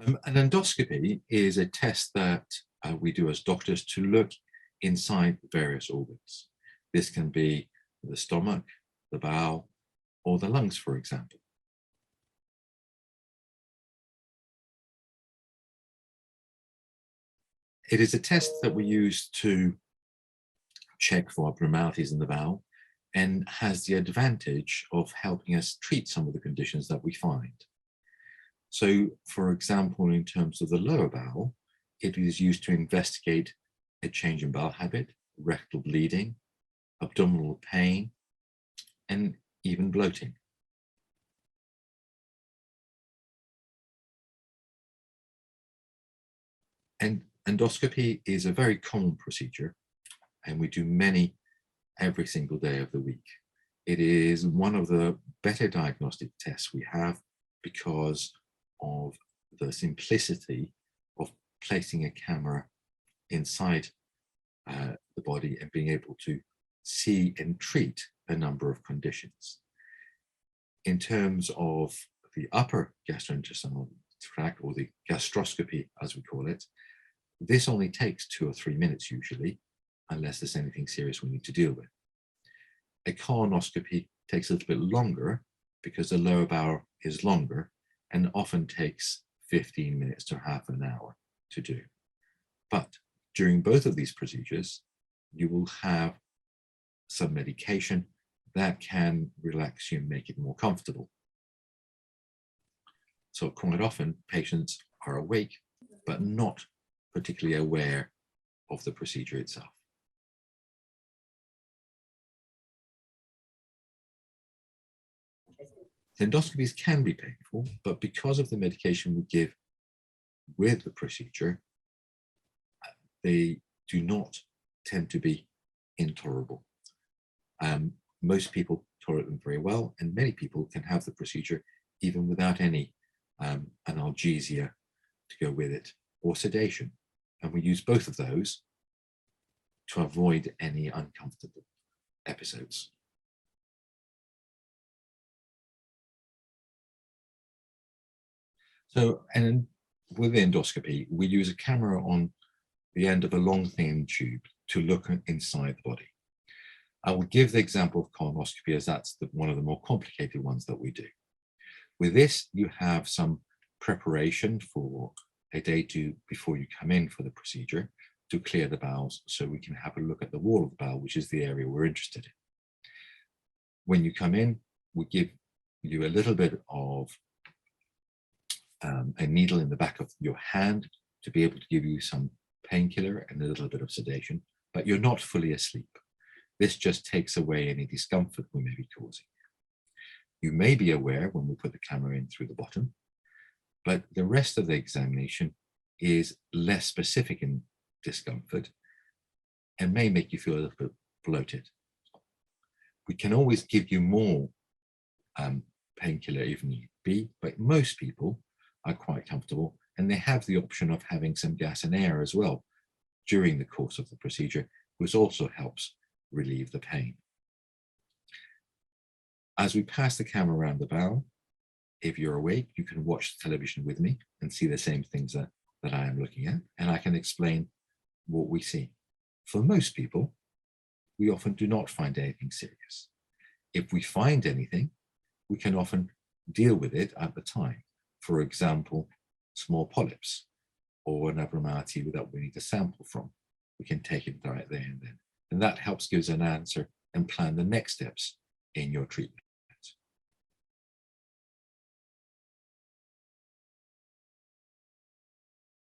An endoscopy is a test that we do as doctors to look inside various organs. This can be the stomach, the bowel, or the lungs, for example. It is a test that we use to check for abnormalities in the bowel and has the advantage of helping us treat some of the conditions that we find. So, for example, in terms of the lower bowel, it is used to investigate a change in bowel habit, rectal bleeding, abdominal pain, and even bloating. And endoscopy is a very common procedure, and we do many every single day of the week. It is one of the better diagnostic tests we have because of the simplicity of placing a camera inside the body and being able to see and treat a number of conditions. In terms of the upper gastrointestinal tract, or the gastroscopy as we call it, this only takes 2 or 3 minutes usually, unless there's anything serious we need to deal with. A colonoscopy takes a little bit longer because the lower bowel is longer and often takes 15 minutes to half an hour to do. But during both of these procedures, you will have some medication that can relax you and make it more comfortable. So quite often patients are awake, but not particularly aware of the procedure itself. Endoscopies can be painful, but because of the medication we give with the procedure, they do not tend to be intolerable. Most people tolerate them very well, and many people can have the procedure even without any analgesia to go with it, or sedation. And we use both of those to avoid any uncomfortable episodes. So, and with the endoscopy, we use a camera on the end of a long thin tube to look inside the body. I will give the example of colonoscopy as that's one of the more complicated ones that we do. With this, you have some preparation for a day before you come in for the procedure to clear the bowels, so we can have a look at the wall of the bowel, which is the area we're interested in. When you come in, we give you a little bit of a needle in the back of your hand to be able to give you some painkiller and a little bit of sedation, but you're not fully asleep. This just takes away any discomfort we may be causing. You may be aware when we put the camera in through the bottom, but the rest of the examination is less specific in discomfort and may make you feel a little bit bloated. We can always give you more painkiller if need be, but most people are quite comfortable, and they have the option of having some gas and air as well during the course of the procedure, which also helps relieve the pain. As we pass the camera around the bowel, if you're awake, you can watch the television with me and see the same things that I am looking at, and I can explain what we see. For most people, we often do not find anything serious. If we find anything, we can often deal with it at the time. For example, small polyps or an abnormality that we need a sample from. We can take it right there and then. And that helps give us an answer and plan the next steps in your treatment.